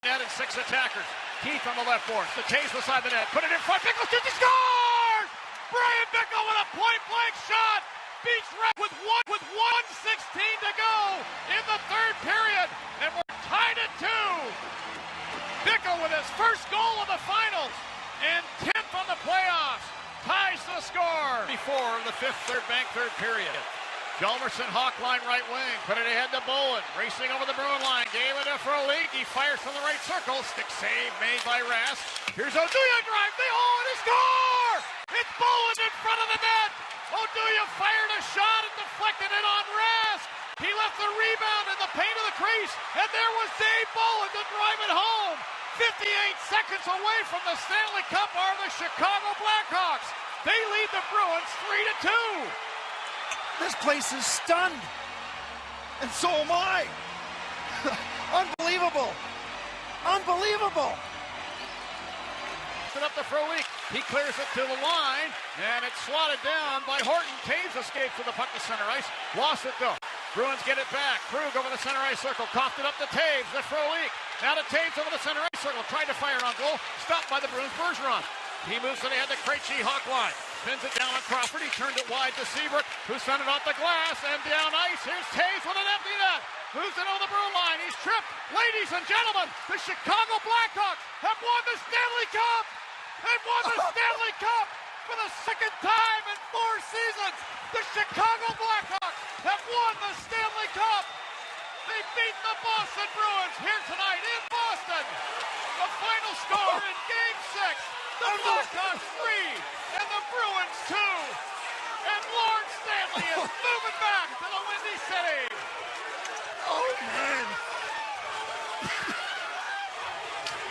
Net and 6 attackers. Keith on the left board. The Taves beside the net. Put it in front. Bickle shoots. He scores! Brian Bickle with a point-blank shot. Beats Red with 1:16 to go in the third period. And we're tied at 2. Bickle with his first goal of the finals. And 10th on the playoffs. Ties the score. Before the fifth third period. Hjalmarsson, hawk line right wing, put it ahead to Bolin, racing over the Bruin line, gave it to Frolik, he fires from the right circle, stick save made by Rask. Here's Oduya drive, the hole, and he score! It's Bolin in front of the net! Oduya fired a shot and deflected it on Rask. He left the rebound in the paint of the crease, and there was Dave Bolin to drive it home. 58 seconds away from the Stanley Cup are the Chicago Blackhawks. They lead the Bruins 3-2. This place is stunned, and so am I. Unbelievable. Unbelievable. It up to Frolik. He clears it to the line, and it's slotted down by Horton. Taves escapes with the puck to center ice. Lost it, though. Bruins get it back. Krug over the center ice circle. Coughed it up to Taves. To Frolik. Now to Taves over the center ice circle. Tried to fire on goal. Stopped by the Bruins. Bergeron. He moves it ahead to Krejci, hawk line. Spins it down on Crawford. He turned it wide to Seabrook, who sent it off the glass and down ice. Here's Taves with an empty net. Moves it on the Bruin line. He's tripped. Ladies and gentlemen, the Chicago Blackhawks have won the Stanley Cup. They've won the Stanley Cup for the second time in 4 seasons. The Chicago Blackhawks have won the Stanley Cup. They beat the Boston Bruins here tonight in Boston. The final score in Game 6. The Blackhawks 3 and the Bruins 2. And Lord Stanley is moving back to the Windy City. Oh, man.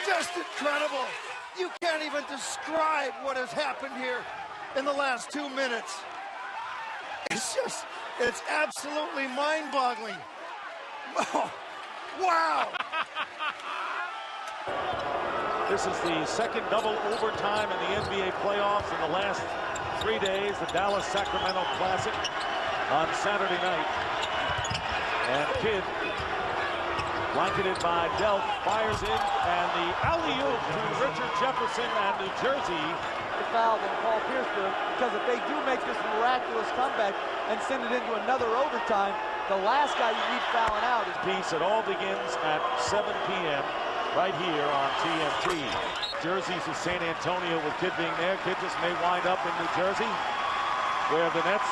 Just incredible. You can't even describe what has happened here in the last 2 minutes. It's absolutely mind-boggling. Oh, wow. This is the second double overtime in the NBA playoffs in the last 3 days. The Dallas-Sacramento Classic on Saturday night. And Kidd, blanketed by Delp, fires in, and the alley-oop to Richard Jefferson and New Jersey. The foul and Paul Pierce do it, because if they do make this miraculous comeback and send it into another overtime, the last guy you need fouling out is Piece. It all begins at 7 p.m. right here on TNT. Jerseys of San Antonio with Kidd being there. Kidd just may wind up in New Jersey, where the Nets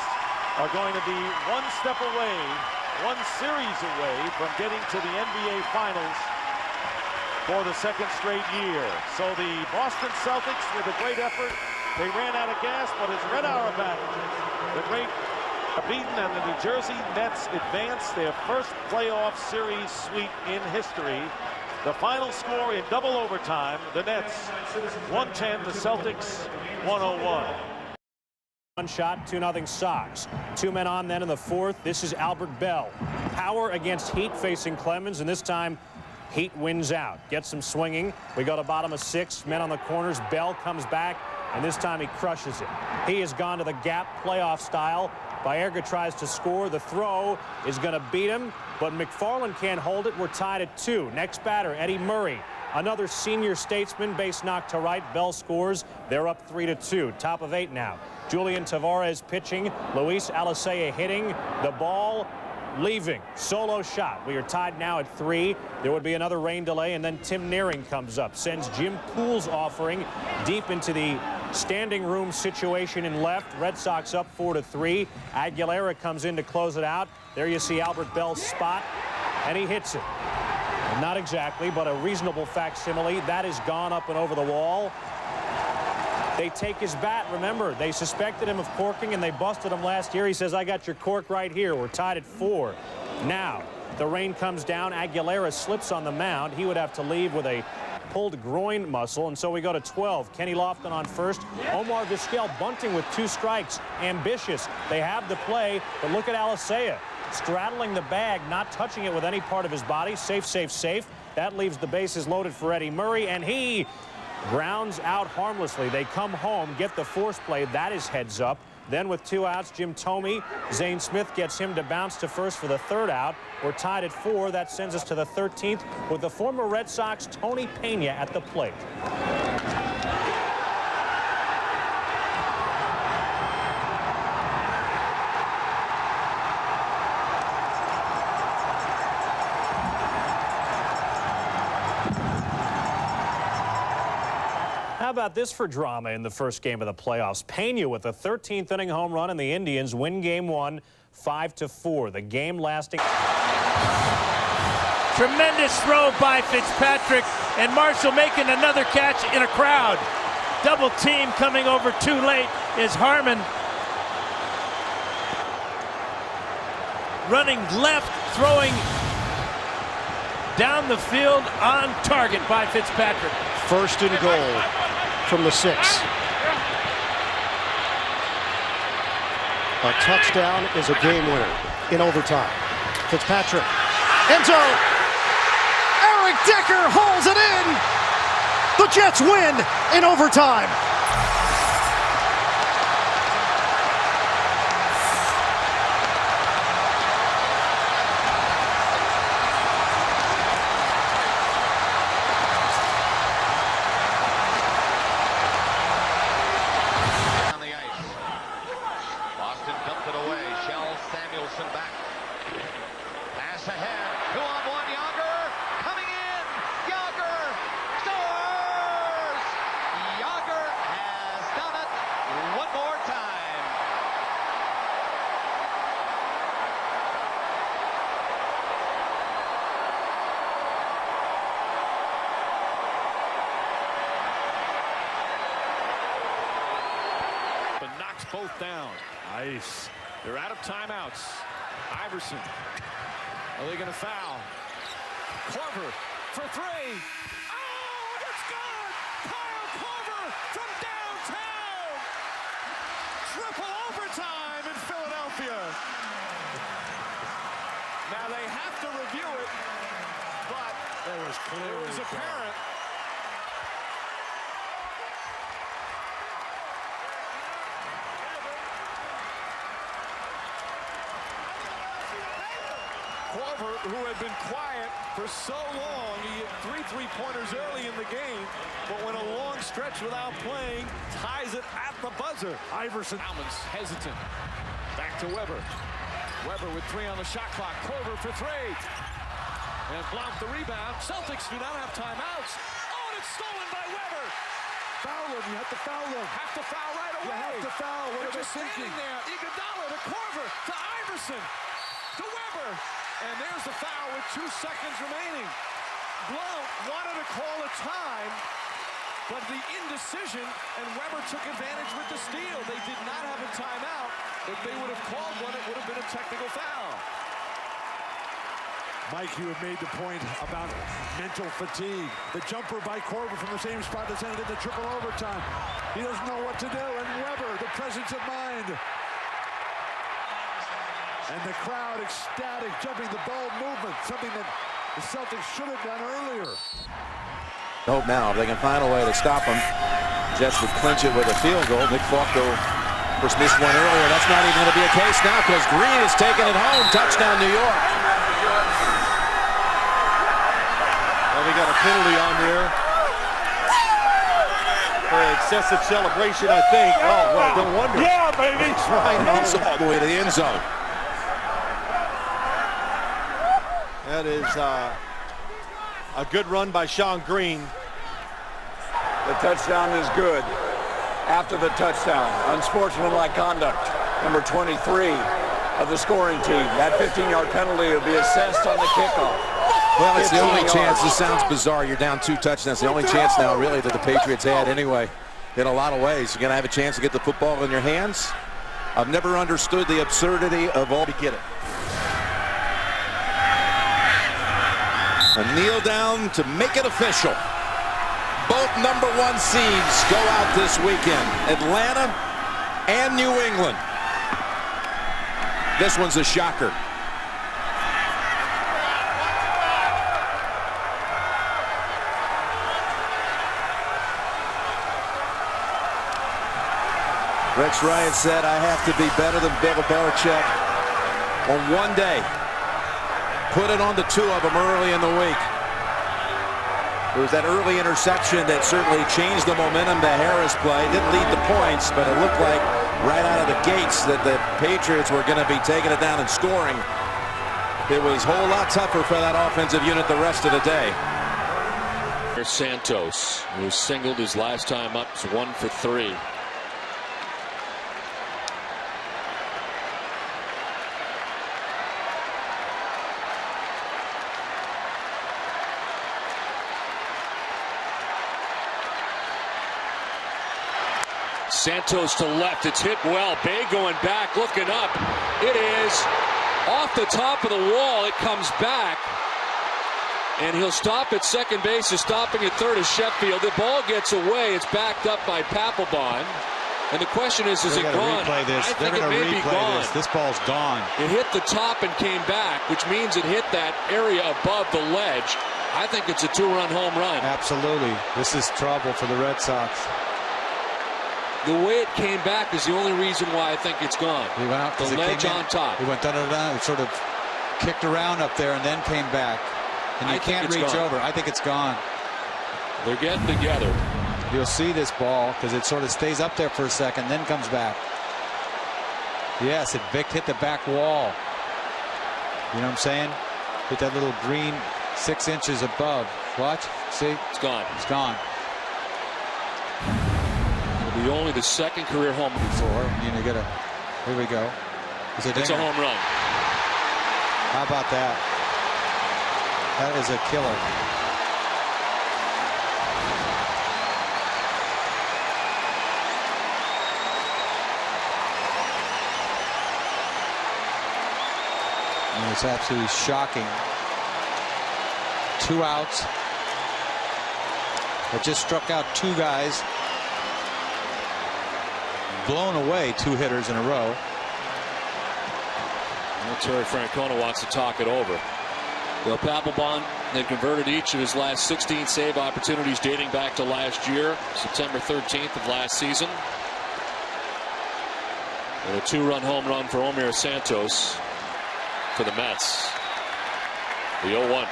are going to be one step away, one series away from getting to the NBA Finals for the second straight year. So the Boston Celtics, with a great effort, they ran out of gas, but as Red Auerbach, the great beaten, and the New Jersey Nets advance their first playoff series sweep in history. The final score in double overtime, the Nets 110, the Celtics 101. One shot, 2-0 Sox. 2 men on then in the fourth. This is Albert Bell. Power against Heat facing Clemens, and this time Heat wins out. Gets him swinging. We go to bottom of 6. Men on the corners. Bell comes back, and this time he crushes it. He has gone to the gap playoff style. Baerga tries to score. The throw is going to beat him, but McFarland can't hold it. We're tied at 2. Next batter, Eddie Murray. Another senior statesman, base knocked to right. Bell scores. They're up 3-2. Top of 8 now. Julian Tavares pitching. Luis Alicea hitting. The ball leaving. Solo shot. We are tied now at 3. There would be another rain delay, and then Tim Nearing comes up. Sends Jim Poole's offering deep into the standing room situation in left. Red Sox up 4-3. Aguilera comes in to close it out. There you see Albert Bell's spot, and he hits it. Not exactly, but a reasonable facsimile. That is gone up and over the wall. They take his bat. Remember, they suspected him of corking, and they busted him last year. He says, I got your cork right here. We're tied at 4. Now, the rain comes down. Aguilera slips on the mound. He would have to leave with a pulled groin muscle, and so we go to 12. Kenny Lofton on first. Omar Vizquel bunting with 2 strikes. Ambitious. They have the play, but look at Alicea. Straddling the bag, not touching it with any part of his body. Safe, safe, safe. That leaves the bases loaded for Eddie Murray, and he grounds out harmlessly. They come home, get the force play. That is heads up. Then with 2 outs, Jim Thome, Zane Smith gets him to bounce to first for the 3rd out. We're tied at 4. That sends us to the 13th with the former Red Sox Tony Pena at the plate. How about this for drama in the first game of the playoffs? Pena with a 13th inning home run, and the Indians win game 1 5-4. The game lasting. Tremendous throw by Fitzpatrick, and Marshall making another catch in a crowd. Double team coming over too late is Harmon. Running left, throwing down the field on target by Fitzpatrick. First and goal from the 6. A touchdown is a game winner in overtime. Fitzpatrick, end zone. Eric Decker holds it in. The Jets win in overtime. Both down. Nice. They're out of timeouts. Iverson. Are they going to foul? Korver for 3. Oh, and it's good! Kyle Korver from downtown! Triple overtime in Philadelphia. Now they have to review it, but it was apparent. Korver, who had been quiet for so long, he hit 3 3-pointers early in the game, but went a long stretch without playing, ties it at the buzzer. Iverson. Almonds hesitant. Back to Weber. Weber with 3 on the shot clock. Korver for 3. And Blount the rebound. Celtics do not have timeouts. Oh, and it's stolen by Weber. Foul him. You have to foul him. Have to foul right away. You have to foul. What are they thinking? There. Iguodala to Korver to Iverson to Weber. And there's the foul with 2 seconds remaining. Blount wanted to call a time, but the indecision, and Weber took advantage with the steal. They did not have a timeout. If they would have called one, it would have been a technical foul. Mike, you have made the point about mental fatigue. The jumper by Korver from the same spot that's ended in the triple overtime. He doesn't know what to do, and Weber, the presence of mind. And the crowd ecstatic, jumping the ball movement, something that the Celtics should have done earlier. Hope now if they can find a way to stop them. Jets would clinch it with a field goal. Nick Falco, of course, missed one earlier. That's not even going to be a case now because Green is taking it home. Touchdown, New York. Well, we got a penalty on there for excessive celebration, I think. Oh, well, no wonder. Yeah, baby. Trying all the way to the end zone. That is a good run by Sean Green. The touchdown is good. After the touchdown, unsportsmanlike conduct, number 23 of the scoring team. That 15-yard penalty will be assessed on the kickoff. Well, it's the only chance. This sounds bizarre. You're down 2 touchdowns. The only chance now, really, that the Patriots had anyway. In a lot of ways, you're going to have a chance to get the football in your hands. I've never understood the absurdity of all to get it. A kneel down to make it official. Both number 1 seeds go out this weekend. Atlanta and New England. This one's a shocker. Rex Ryan said, I have to be better than Bill Belichick on one day. Put it on the two of them early in the week. It was that early interception that certainly changed the momentum to Harris play. Didn't lead the points, but it looked like right out of the gates that the Patriots were going to be taking it down and scoring. It was a whole lot tougher for that offensive unit the rest of the day. Here's Santos, who singled his last time up, was 1 for 3. Santos to left. It's hit well. Bay going back, looking up. It is off the top of the wall. It comes back. And he'll stop at second base. Is stopping at third is Sheffield. The ball gets away. It's backed up by Papelbon. And the question is it gone? Replay this. I think They're it may be gone. This ball's gone. It hit the top and came back, which means it hit that area above the ledge. I think it's a 2-run home run. Absolutely. This is trouble for the Red Sox. The way it came back is the only reason why I think it's gone. He went out the ledge on top. He went da-da-da. It sort of kicked around up there and then came back. And you can't reach over. I think it's gone. They're getting together. You'll see this ball because it sort of stays up there for a second, then comes back. Yes, it hit the back wall. You know what I'm saying? Hit that little green 6 inches above. Watch. See? It's gone. It's gone. It'll be only the second career home before. You get a. Here we go. It's a home run. How about that? That is a killer. And it's absolutely shocking. 2 outs. It just struck out 2 guys. Blown away 2 hitters in a row. Terry Francona wants to talk it over. Well, Papelbon had converted each of his last 16 save opportunities dating back to last year, September 13th of last season. And a 2-run home run for Omir Santos for the Mets. The 0-1.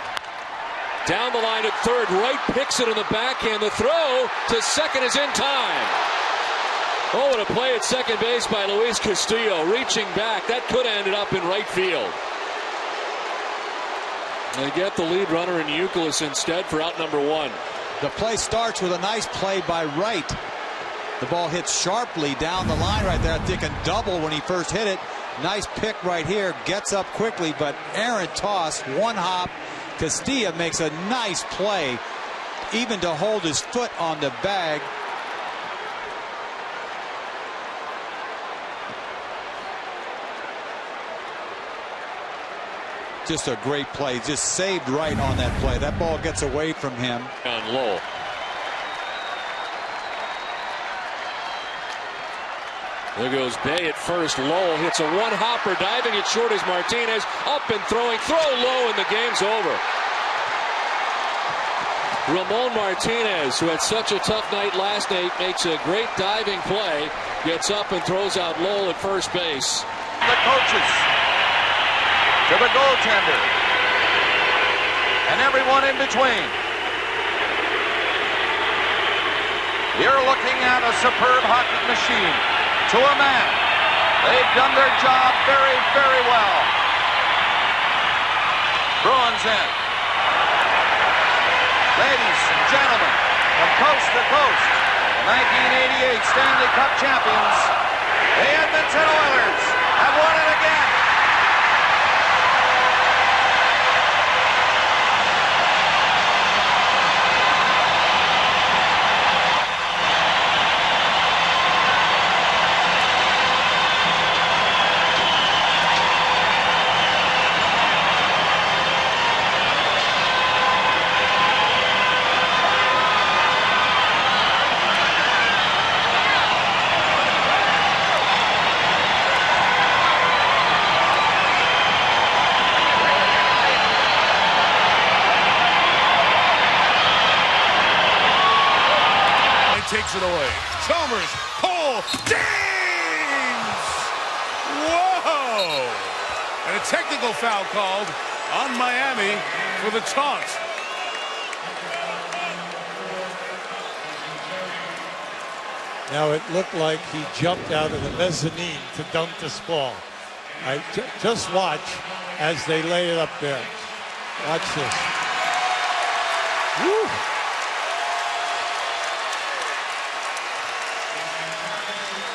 Down the line at third, Wright picks it in the backhand. The throw to second is in time. Oh, what a play at second base by Luis Castillo. Reaching back, that could have ended up in right field. They get the lead runner in Youkilis instead for out number 1. The play starts with a nice play by Wright. The ball hits sharply down the line right there. Thinking double when he first hit it. Nice pick right here. Gets up quickly, but errant toss. 1 hop. Castilla makes a nice play, even to hold his foot on the bag. Just a great play. Just saved right on that play. That ball gets away from him. On Lowell. There goes Bay at first. Lowell hits a 1-hopper. Diving it short is Martinez. Up and throwing. Throw low and the game's over. Ramon Martinez, who had such a tough night last night, makes a great diving play. Gets up and throws out Lowell at first base. The coaches. To the goaltender and everyone in between. You're looking at a superb hockey machine to a man. They've done their job very, very well. Bruins in. Ladies and gentlemen, from coast to coast, the 1988 Stanley Cup champions, the Edmonton Oilers, have won it again. Takes it away. Chalmers, Cole, ding! Whoa! And a technical foul called on Miami for the taunt. Now it looked like he jumped out of the mezzanine to dunk this ball. Just watch as they lay it up there. Watch this. Woo!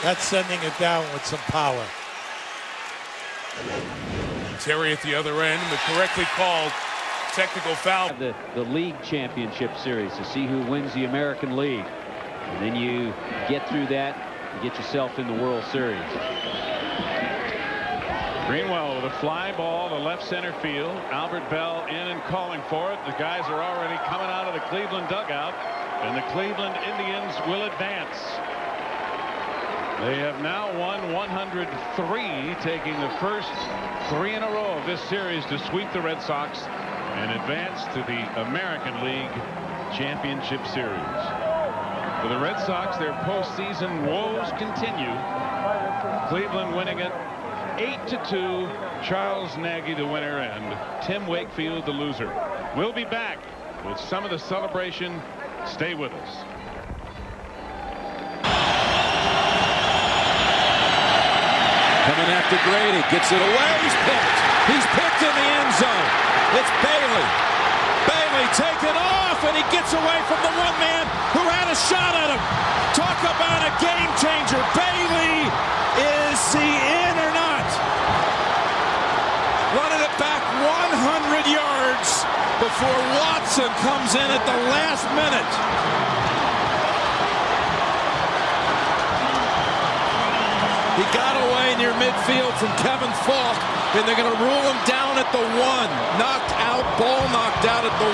That's sending it down with some power. Terry at the other end, the correctly called technical foul. The league championship series to see who wins the American League. And then you get through that and get yourself in the World Series. Greenwell with a fly ball to left center field. Albert Bell in and calling for it. The guys are already coming out of the Cleveland dugout, and the Cleveland Indians will advance. They have now won 103, taking the first 3 in a row of this series to sweep the Red Sox and advance to the American League Championship Series. For the Red Sox, their postseason woes continue. Cleveland winning it 8-2. Charles Nagy the winner and Tim Wakefield the loser. We'll be back with some of the celebration. Stay with us. Coming after Grady, gets it away, he's picked. He's picked in the end zone. It's Bailey. Bailey taken off, and he gets away from the one man who had a shot at him. Talk about a game changer. Bailey, is he in or not? Running it back 100 yards before Watson comes in at the last minute. He got away near midfield from Kevin Falk, and they're going to rule him down at the 1. Knocked out, ball knocked out at the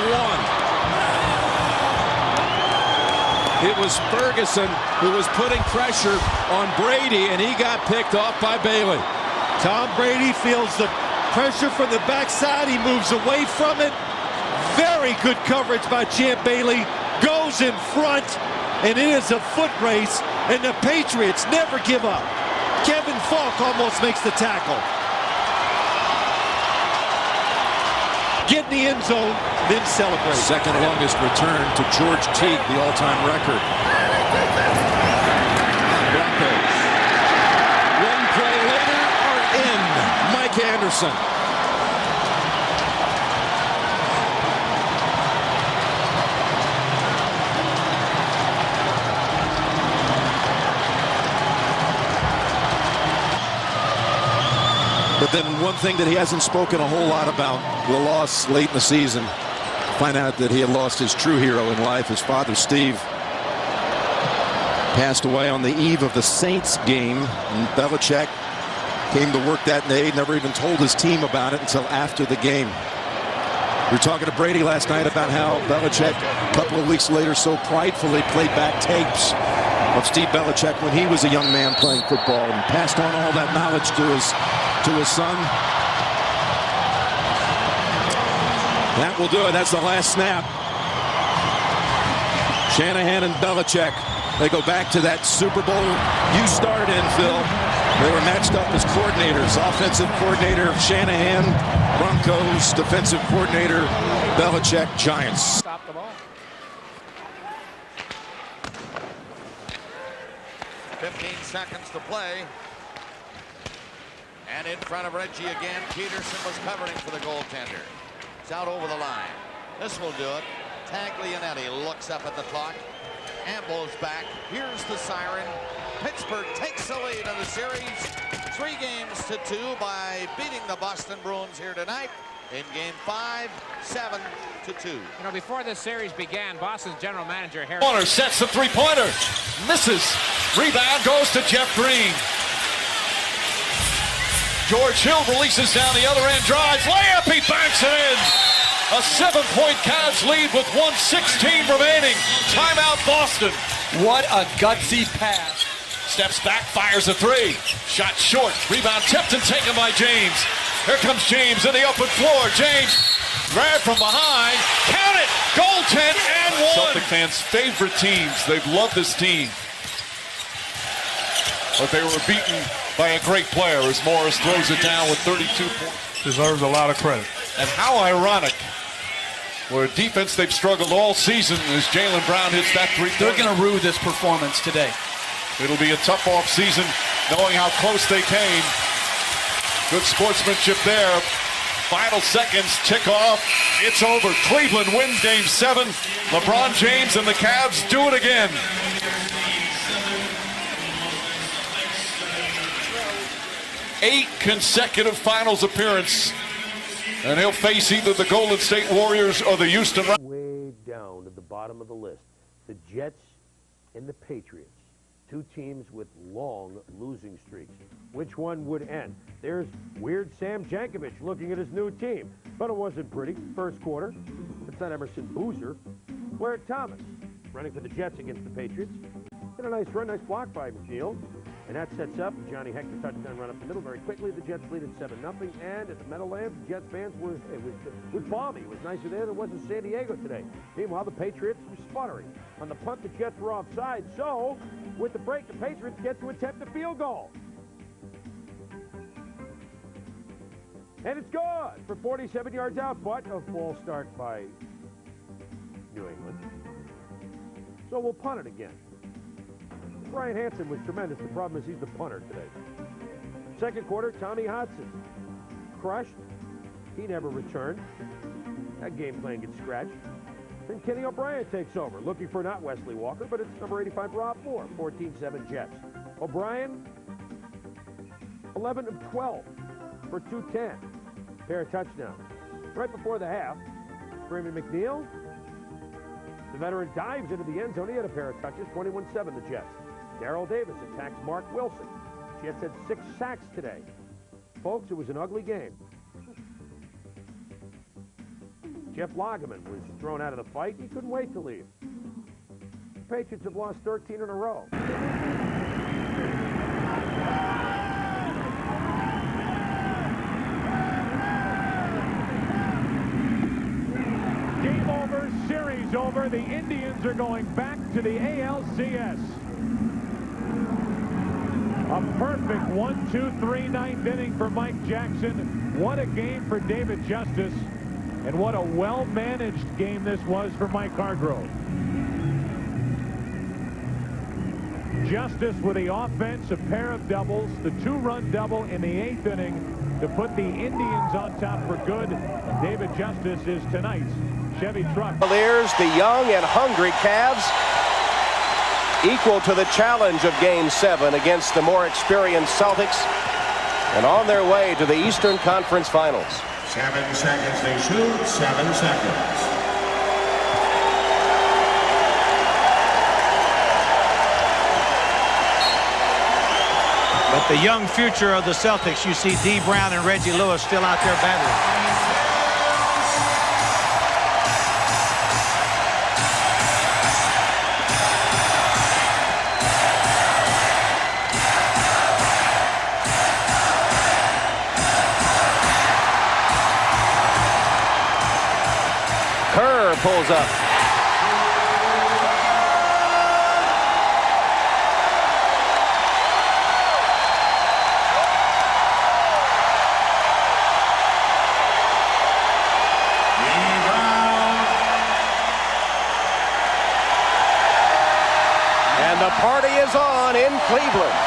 1. It was Ferguson who was putting pressure on Brady, and he got picked off by Bailey. Tom Brady feels the pressure from the backside. He moves away from it. Very good coverage by Champ Bailey. Goes in front, and it is a foot race, and the Patriots never give up. Kevin Falk almost makes the tackle. Get in the end zone, then celebrate. Second longest return to George Teague, the all-time record. Broncos. One play later are in. Mike Anderson. But then one thing that he hasn't spoken a whole lot about, the loss late in the season. Find out that he had lost his true hero in life. His father, Steve, passed away on the eve of the Saints game. And Belichick came to work that day, never even told his team about it until after the game. We were talking to Brady last night about how Belichick, a couple of weeks later, so pridefully played back tapes of Steve Belichick when he was a young man playing football and passed on all that knowledge to his son. That will do it. That's the last snap. Shanahan and Belichick, they go back to that Super Bowl you starred in, Phil. They were matched up as coordinators. Offensive coordinator Shanahan, Broncos. Defensive coordinator Belichick, Giants. Stop the ball. 15 seconds to play. And in front of Reggie again, Peterson was covering for the goaltender. It's out over the line. This will do it. Taglianetti looks up at the clock. Ambo's back. Here's the siren. Pittsburgh takes the lead in the series. 3-2 by beating the Boston Bruins here tonight in Game 5, 7-2. You know, before this series began, Boston's general manager Harry Warner sets the three-pointer. Misses. Rebound goes to Jeff Green. George Hill releases down the other end, drives, layup, he banks it in. A 7-point Cavs lead with 1:16 remaining. Timeout Boston. What a gutsy pass. Steps back, fires a three. Shot short, rebound tipped and taken by James. Here comes James in the open floor. James, grab from behind, count it, goaltend and one. Celtic fans' favorite teams. They've loved this team. But they were beaten by a great player as Morris throws it down with 32 points. Deserves a lot of credit. And how ironic, where defense they've struggled all season as Jaylen Brown hits that three. They're going to rue this performance today. It'll be a tough off season knowing how close they came. Good sportsmanship there. Final seconds tick off. It's over. Cleveland wins Game 7. LeBron James and the Cavs do it again. Eight consecutive finals appearance. And he'll face either the Golden State Warriors or the Houston Rockets. Way down to the bottom of the list. The Jets and the Patriots. Two teams with long losing streaks. Which one would end? There's weird Sam Jankovic looking at his new team. But it wasn't pretty. First quarter. It's not Emerson Boozer. Blair Thomas running for the Jets against the Patriots. Hit a nice run, nice block by McNeil. And that sets up Johnny Hector touchdown run up the middle very quickly. The Jets lead at 7-0. And at the Meadowlands, the Jets fans were, it was balmy. It was nicer there than it was in San Diego today. Meanwhile, the Patriots were sputtering. On the punt, the Jets were offside. So, with the break, the Patriots get to attempt a field goal. And it's good for 47 yards out, but a false start by New England. So we'll punt it again. Brian Hansen was tremendous. The problem is he's the punter today. Second quarter, Tommy Hodson crushed. He never returned. That game plan gets scratched. Then Kenny O'Brien takes over, looking for not Wesley Walker, but it's number 85, Rob Moore. 14-7 Jets. O'Brien, 11 of 12 for 210. Pair of touchdowns. Right before the half, Freeman McNeil, the veteran, dives into the end zone. He had a pair of touches. 21-7 the Jets. Darrell Davis attacks Mark Wilson. Jets had 6 sacks today. Folks, it was an ugly game. Jeff Lageman was thrown out of the fight. He couldn't wait to leave. The Patriots have lost 13 in a row. Game over, series over. The Indians are going back to the ALCS. A perfect 1-2-3 ninth inning for Mike Jackson. What a game for David Justice. And what a well-managed game this was for Mike Hargrove. Justice with the offense, a pair of doubles, the 2-run double in the 8th inning to put the Indians on top for good. David Justice is tonight's Chevy truck. Cavaliers, the young and hungry Cavs, equal to the challenge of Game 7 against the more experienced Celtics, and on their way to the Eastern Conference Finals. 7 seconds they shoot, 7 seconds. But the young future of the Celtics, you see D. Brown and Reggie Lewis still out there battling. Kerr pulls up. And the party is on in Cleveland.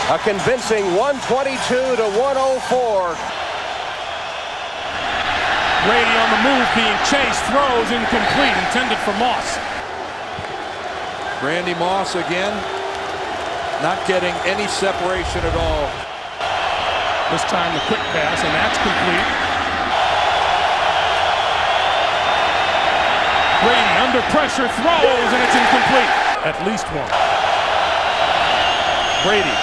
A convincing 122 to 104. Brady on the move, being chased, throws incomplete, intended for Moss. Randy Moss again, not getting any separation at all. This time the quick pass, and that's complete. Brady under pressure, throws, and it's incomplete. At least one. Brady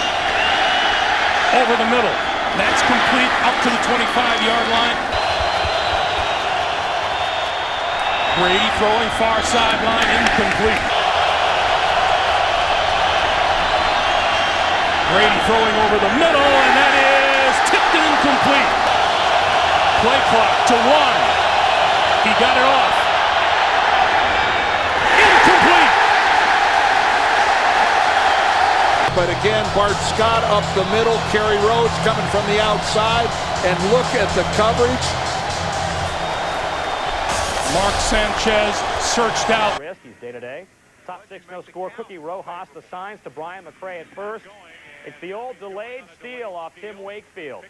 over the middle. That's complete up to the 25-yard line. Brady throwing far sideline, incomplete. Brady throwing over the middle, and that is tipped and incomplete. Play clock to 1. He got it off. Incomplete. But again, Bart Scott up the middle, Kerry Rhodes coming from the outside, and look at the coverage. Mark Sanchez searched out. He's day-to-day. Top 6 no score. Cookie Rojas the signs to Brian McRae at first. It's the old delayed steal off Tim Wakefield.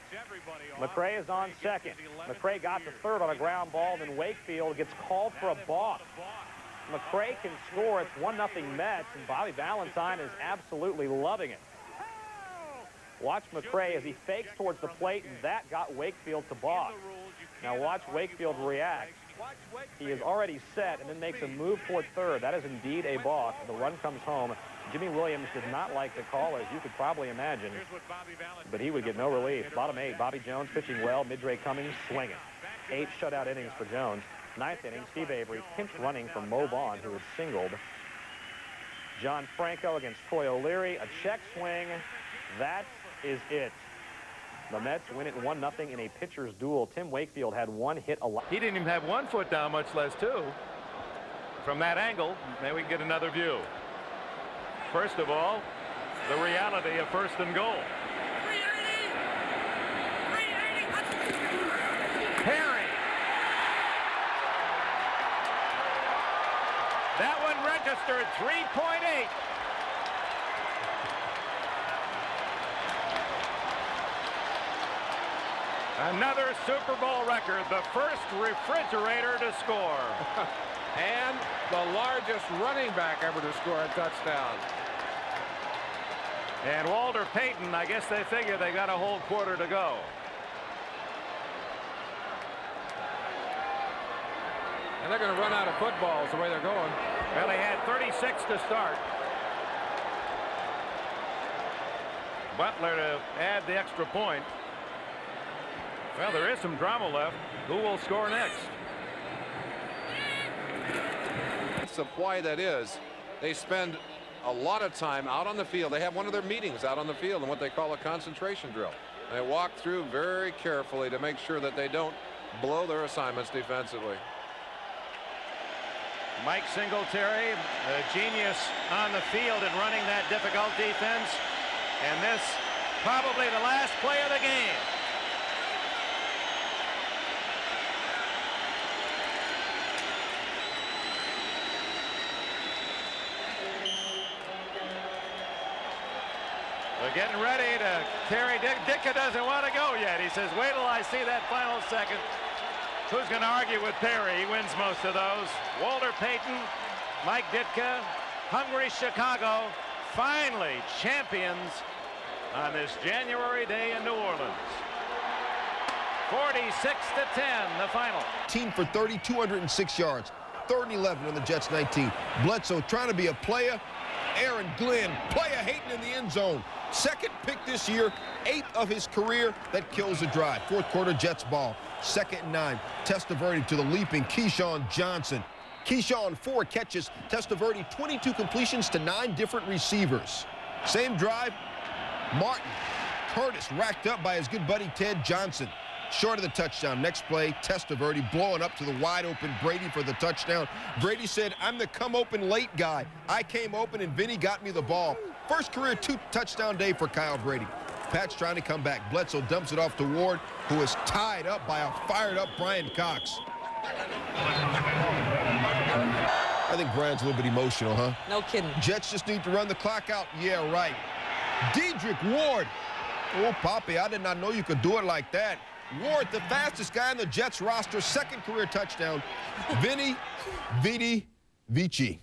McRae is on second. McRae got to third on a ground ball, then Wakefield gets called for a balk. McRae can score. It's 1-0 Mets, and Bobby Valentine is absolutely loving it. Watch McRae as he fakes towards the plate, and that got Wakefield to balk. Now watch Wakefield react. He is already set and then makes a move toward third. That is indeed a balk. The run comes home. Jimmy Williams did not like the call, as you could probably imagine, but he would get no relief. Bottom 8, Bobby Jones pitching well. Midray Cummings swinging. 8 shutout innings for Jones. 9th inning, Steve Avery pinch running from Mo Vaughn, who was singled. John Franco against Troy O'Leary. A check swing. That is it. The Mets win it 1-0 in a pitcher's duel. Tim Wakefield had 1 hit allowed. He didn't even have 1 foot down, much less 2. From that angle, maybe we can get another view. First of all, the reality of first and goal. Perry. That one registered 3.8. Another Super Bowl record, the first refrigerator to score. And the largest running back ever to score a touchdown. And Walter Payton, I guess they figure they got a whole quarter to go. And they're going to run out of footballs the way they're going. Well, they had 36 to start. Butler to add the extra point. Well, there is some drama left. Who will score next? Of why that is, they spend a lot of time out on the field. They have one of their meetings out on the field in what they call a concentration drill. They walk through very carefully to make sure that they don't blow their assignments defensively. Mike Singletary, a genius on the field in running that difficult defense, and this probably the last play of the game. They're getting ready to carry. Ditka doesn't want to go yet. He says, wait till I see that final second. Who's going to argue with Perry? He wins most of those. Walter Payton, Mike Ditka, hungry Chicago, finally champions on this January day in New Orleans. 46-10, the final. Team for 30, 206 yards. 3rd and 11 on the Jets 19. Bledsoe trying to be a player. Aaron Glenn, player hating in the end zone. 2nd pick this year, 8th of his career. That kills the drive. 4th quarter, Jets ball. 2nd and 9. Testaverde to the leaping Keyshawn Johnson. Keyshawn 4 catches. Testaverde 22 completions to 9 different receivers. Same drive, Martin. Curtis racked up by his good buddy Ted Johnson. Short of the touchdown. Next play, Testaverde blowing up to the wide open Brady for the touchdown. Brady said, I'm the come open late guy. I came open and Vinny got me the ball. First career 2-touchdown day for Kyle Brady. Pat's trying to come back. Bledsoe dumps it off to Ward, who is tied up by a fired up Brian Cox. I think Brian's a little bit emotional, huh? No kidding. Jets just need to run the clock out. Yeah, right. Dedrick Ward. Oh, Poppy, I did not know you could do it like that. Ward, the fastest guy on the Jets roster, 2nd career touchdown. Vinny Vici.